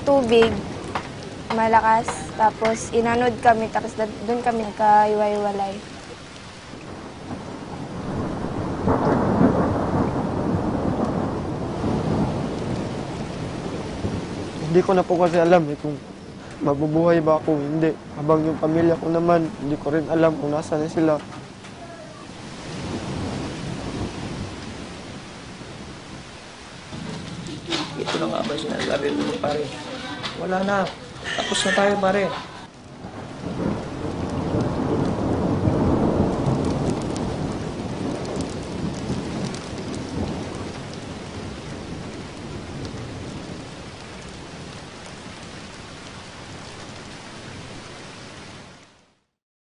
yung tubig, malakas. Tapos inanod kami, tapos doon kami nagkaiwalay-walay. Hindi ko na po kasi alam kung mabubuhay ba ako, hindi. Habang yung pamilya ko naman, hindi ko rin alam kung nasaan na sila. Ito na nga ba sinasabi ko, pare? Wala na. Tapos na tayo, pare.